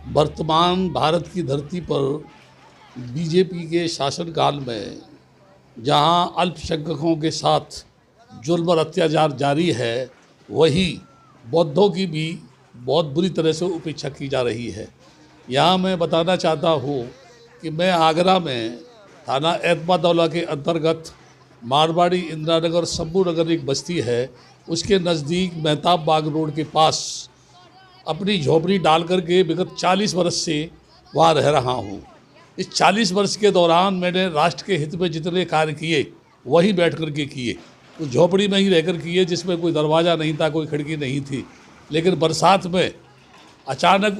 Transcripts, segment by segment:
वर्तमान भारत की धरती पर बीजेपी के शासनकाल में जहां अल्पसंख्यकों के साथ जुल्म और अत्याचार जारी है, वही बौद्धों की भी बहुत बुरी तरह से उपेक्षा की जा रही है। यहाँ मैं बताना चाहता हूँ कि मैं आगरा में थाना एतमादौला के अंतर्गत मारवाड़ी इंदिरा नगर शंभू नगर एक बस्ती है, उसके नज़दीक मेहताब बाग रोड के पास अपनी झोपड़ी डाल करके विगत 40 वर्ष से वहाँ रह रहा हूँ। इस 40 वर्ष के दौरान मैंने राष्ट्र के हित में जितने कार्य किए वही बैठ कर के किए। उस झोपड़ी में ही रहकर किए, जिसमें कोई दरवाज़ा नहीं था, कोई खिड़की नहीं थी। लेकिन बरसात में अचानक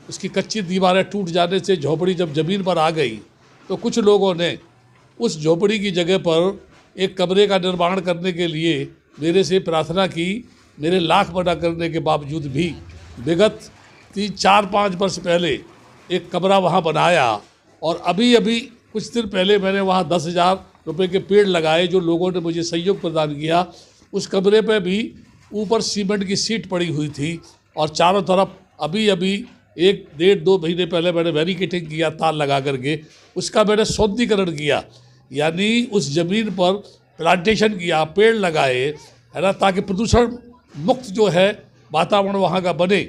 उसकी कच्ची दीवारें टूट जाने से झोपड़ी जब ज़मीन पर आ गई तो कुछ लोगों ने उस झोपड़ी की जगह पर एक कमरे का निर्माण करने के लिए मेरे से प्रार्थना की। मेरे लाख मना करने के बावजूद भी विगत 4-5 वर्ष पहले एक कमरा वहाँ बनाया और अभी कुछ दिन पहले मैंने वहाँ 10,000 रुपये के पेड़ लगाए, जो लोगों ने मुझे सहयोग प्रदान किया। उस कमरे पे भी ऊपर सीमेंट की सीट पड़ी हुई थी और चारों तरफ अभी 1-1.5-2 महीने पहले मैंने बैरिकेडिंग किया, तार लगा करके उसका मैंने सौंदर्यीकरण किया, यानी उस ज़मीन पर प्लांटेशन किया, पेड़ लगाए, है ना, ताकि प्रदूषण मुक्त जो है वातावरण वहाँ का बने।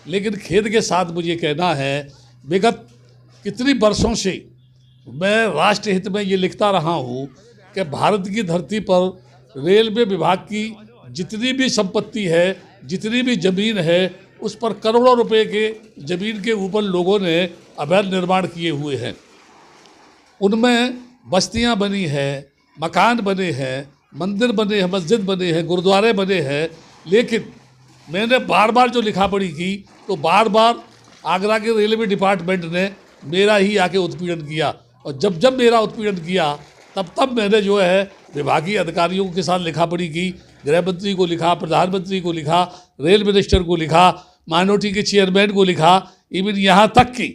लेकिन खेद के साथ मुझे कहना है, विगत कितनी वर्षों से मैं राष्ट्र हित में ये लिखता रहा हूँ कि भारत की धरती पर रेलवे विभाग की जितनी भी संपत्ति है, जितनी भी ज़मीन है, उस पर करोड़ों रुपए के ज़मीन के ऊपर लोगों ने अवैध निर्माण किए हुए हैं। उनमें बस्तियाँ बनी हैं, मकान बने हैं, मंदिर बने हैं, मस्जिद बने हैं, गुरुद्वारे बने हैं। लेकिन मैंने बार बार जो लिखा पढ़ी की तो बार बार आगरा के रेलवे डिपार्टमेंट ने मेरा ही आके उत्पीड़न किया, और जब मेरा उत्पीड़न किया तब मैंने जो है विभागीय अधिकारियों के साथ लिखा पढ़ी की। गृह मंत्री को लिखा, प्रधानमंत्री को लिखा, रेल मिनिस्टर को लिखा, माइनॉरिटी के चेयरमैन को लिखा, इवन यहाँ तक कि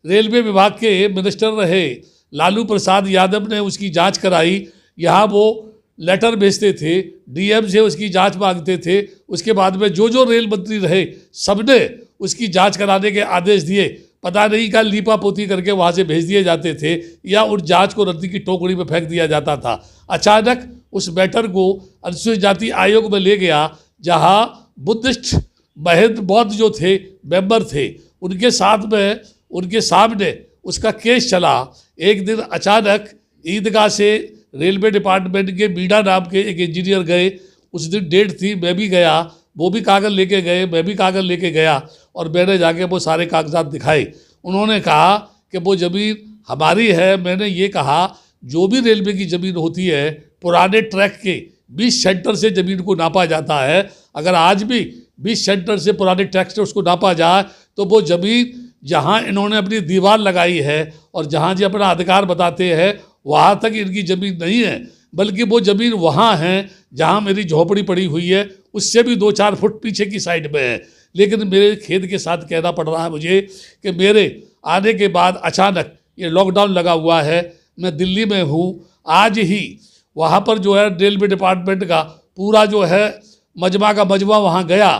रेलवे विभाग के मिनिस्टर रहे लालू प्रसाद यादव ने उसकी जांच कराई। यहाँ वो लेटर भेजते थे, डीएम से उसकी जांच मांगते थे। उसके बाद में जो रेल मंत्री रहे सबने उसकी जांच कराने के आदेश दिए। पता नहीं क्या लीपा पोती करके वहाँ से भेज दिए जाते थे या उस जांच को रद्दी की टोकरी में फेंक दिया जाता था। अचानक उस मैटर को अनुसूचित जाति आयोग में ले गया, जहाँ बुद्धिस्ट महंत बौद्ध जो थे मेंबर थे, उनके साथ में उनके सामने उसका केस चला। एक दिन अचानक ईदगाह से रेलवे डिपार्टमेंट के मीणा नाम के एक इंजीनियर गए। उस दिन डेट थी, मैं भी गया, वो भी कागज़ लेके गए, मैं भी कागज़ लेके गया और मैंने जाके वो सारे कागजात दिखाए। उन्होंने कहा कि वो ज़मीन हमारी है। मैंने ये कहा, जो भी रेलवे की ज़मीन होती है पुराने ट्रैक के 20 सेंटर से ज़मीन को नापा जाता है। अगर आज भी 20 सेंटर से पुराने ट्रैक से उसको नापा जाए तो वो ज़मीन जहाँ इन्होंने अपनी दीवार लगाई है और जहाँ जी अपना अधिकार बताते हैं वहाँ तक इनकी ज़मीन नहीं है, बल्कि वो ज़मीन वहाँ है जहाँ मेरी झोपड़ी पड़ी हुई है, उससे भी 2-4 फुट पीछे की साइड में है। लेकिन मेरे खेद के साथ कहना पड़ रहा है मुझे कि मेरे आने के बाद अचानक ये लॉकडाउन लगा हुआ है। मैं दिल्ली में हूँ, आज ही वहाँ पर जो है रेलवे डिपार्टमेंट का पूरा जो है मजमा का मजमा वहाँ गया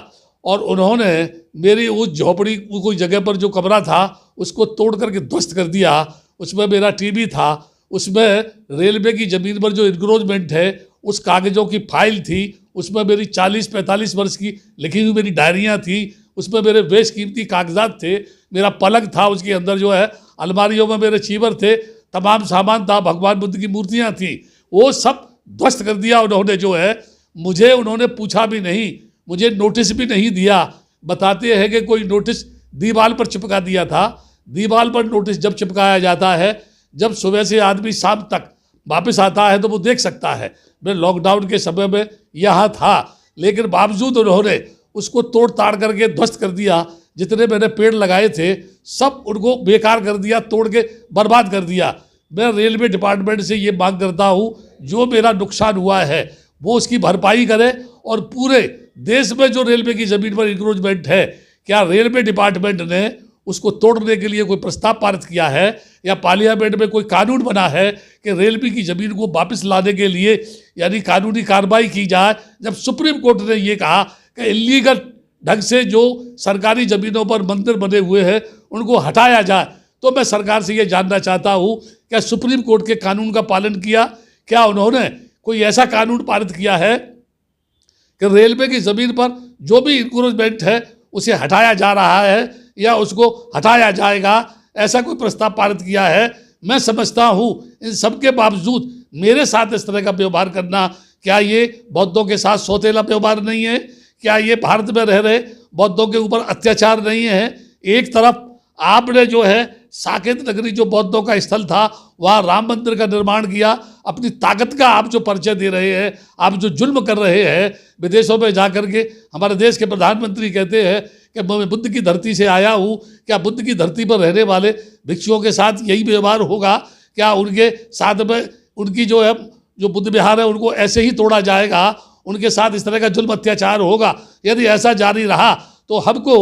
और उन्होंने मेरी उस झोपड़ी कोई जगह पर जो कमरा था उसको तोड़ करके ध्वस्त कर दिया। उसमें मेरा टीवी था, उसमें रेलवे की ज़मीन पर जो इंक्रोचमेंट है उस कागज़ों की फाइल थी, उसमें मेरी 40-45 वर्ष की लिखी हुई मेरी डायरियाँ थी, उसमें मेरे बेशकीमती कागजात थे, मेरा पलंग था, उसके अंदर जो है अलमारियों में मेरे चीवर थे, तमाम सामान था, भगवान बुद्ध की मूर्तियाँ थी, वो सब ध्वस्त कर दिया उन्होंने। जो है मुझे उन्होंने पूछा भी नहीं, मुझे नोटिस भी नहीं दिया। बताते हैं कि कोई नोटिस दीवार पर चिपका दिया था। दीवार पर नोटिस जब चिपकाया जाता है, जब सुबह से आदमी शाम तक वापस आता है तो वो देख सकता है। मैं लॉकडाउन के समय में यहाँ था, लेकिन बावजूद उन्होंने उसको तोड़ ताड़ करके ध्वस्त कर दिया। जितने मैंने पेड़ लगाए थे सब उनको बेकार कर दिया, तोड़ के बर्बाद कर दिया। मैं रेलवे डिपार्टमेंट से ये मांग करता हूँ, जो मेरा नुकसान हुआ है वो उसकी भरपाई करे और पूरे देश में जो रेलवे की ज़मीन पर इंक्रोचमेंट है, क्या रेलवे डिपार्टमेंट ने उसको तोड़ने के लिए कोई प्रस्ताव पारित किया है या पार्लियामेंट में कोई कानून बना है कि रेलवे की ज़मीन को वापस लाने के लिए यानी कानूनी कार्रवाई की जाए। जब सुप्रीम कोर्ट ने ये कहा कि इलीगल ढंग से जो सरकारी ज़मीनों पर मंदिर बने हुए हैं उनको हटाया जाए। तो मैं सरकार से ये जानना चाहता हूँ, क्या सुप्रीम कोर्ट के कानून का पालन किया? क्या उन्होंने कोई ऐसा कानून पारित किया है कि रेलवे की ज़मीन पर जो भी इंक्रोचमेंट है उसे हटाया जा रहा है या उसको हटाया जाएगा? ऐसा कोई प्रस्ताव पारित किया है? मैं समझता हूँ इन सब के बावजूद मेरे साथ इस तरह का व्यवहार करना, क्या ये बौद्धों के साथ सौतेला व्यवहार नहीं है? क्या ये भारत में रह रहे बौद्धों के ऊपर अत्याचार नहीं है? एक तरफ आपने जो है साकेत नगरी जो बौद्धों का स्थल था वहाँ राम मंदिर का निर्माण किया, अपनी ताकत का आप जो परिचय दे रहे हैं, आप जो जुल्म कर रहे हैं, विदेशों में जा कर के हमारे देश के प्रधानमंत्री कहते हैं कि मैं बुद्ध की धरती से आया हूँ। क्या बुद्ध की धरती पर रहने वाले भिक्षुओं के साथ यही व्यवहार होगा? क्या उनके साथ में उनकी जो है जो बुद्ध विहार है उनको ऐसे ही तोड़ा जाएगा? उनके साथ इस तरह का जुल्म अत्याचार होगा? यदि ऐसा जारी रहा तो हमको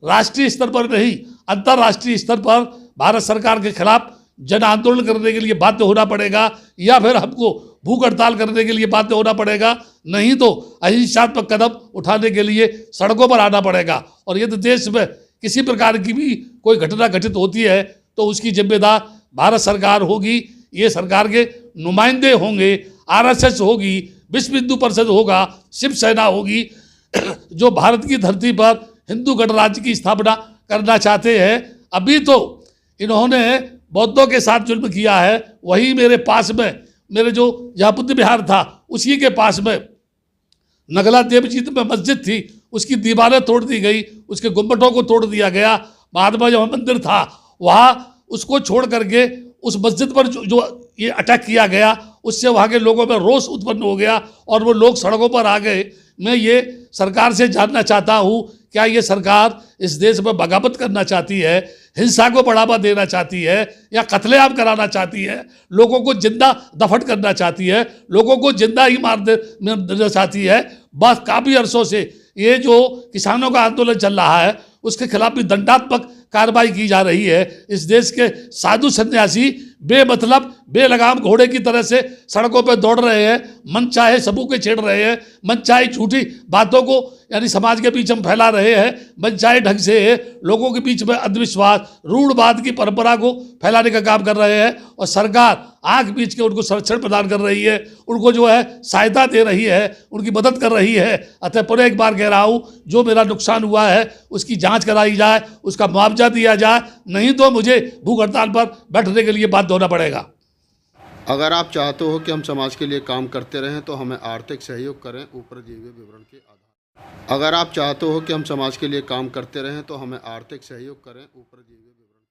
राष्ट्रीय स्तर पर नहीं अंतर्राष्ट्रीय स्तर पर भारत सरकार के खिलाफ जन आंदोलन करने के लिए बाध्य होना पड़ेगा, या फिर हमको भूख हड़ताल करने के लिए बाध्य होना पड़ेगा। नहीं तो अहिंसात्मक कदम उठाने के लिए सड़कों पर आना पड़ेगा। और यदि देश में किसी प्रकार की भी कोई घटना घटित होती है तो उसकी जिम्मेदार भारत सरकार होगी। ये सरकार के नुमाइंदे होंगे, RSS होगी, विश्व हिंदू परिषद होगा, शिवसेना होगी, जो भारत की धरती पर हिंदू गणराज्य की स्थापना करना चाहते हैं। अभी तो इन्होंने बौद्धों के साथ जुल्म किया है। वही मेरे पास में मेरे जो जहाँ बुद्ध विहार था उसी के पास में नगला देवजीत में मस्जिद थी, उसकी दीवारें तोड़ दी गई, उसके गुम्बटों को तोड़ दिया गया। महात्मा जो मंदिर था वहाँ उसको छोड़ करके उस मस्जिद पर जो ये अटैक किया गया, उससे वहाँ के लोगों में रोष उत्पन्न हो गया और वो लोग सड़कों पर आ गए। मैं ये सरकार से जानना चाहता हूँ, क्या ये सरकार इस देश में बगावत करना चाहती है, हिंसा को बढ़ावा देना चाहती है, या कत्लेआम कराना चाहती है, लोगों को जिंदा दफन करना चाहती है, लोगों को जिंदा ही मार देना चाहती है? बस काफ़ी अरसों से ये जो किसानों का आंदोलन चल रहा है उसके खिलाफ भी दंडात्मक कार्रवाई की जा रही है। इस देश के साधु सन्यासी बेमतलब बेलगाम घोड़े की तरह से सड़कों पर दौड़ रहे हैं, मन चाहे सबूके छेड़ रहे हैं, मन चाहे झूठी बातों को यानी समाज के बीच हम फैला रहे हैं, मन चाहे ढंग से लोगों के बीच में अंधविश्वास रूढ़वाद की परंपरा को फैलाने का काम कर रहे हैं। और सरकार आंख बीच के उनको संरक्षण प्रदान कर रही है, उनको जो है सहायता दे रही है, उनकी मदद कर रही है। अतः पुनः एक बार कह रहा हूँ, जो मेरा नुकसान हुआ है उसकी जाँच कराई जाए, उसका मुआवजा दिया जाए, नहीं तो मुझे भूख हड़ताल पर बैठने के लिए बाध्य होना पड़ेगा। अगर आप चाहते हो कि हम समाज के लिए काम करते रहें तो हमें आर्थिक सहयोग करें ऊपर दिए हुए विवरण के आधार। अगर आप चाहते हो कि हम समाज के लिए काम करते रहें तो हमें आर्थिक सहयोग करें ऊपर दिए हुए विवरण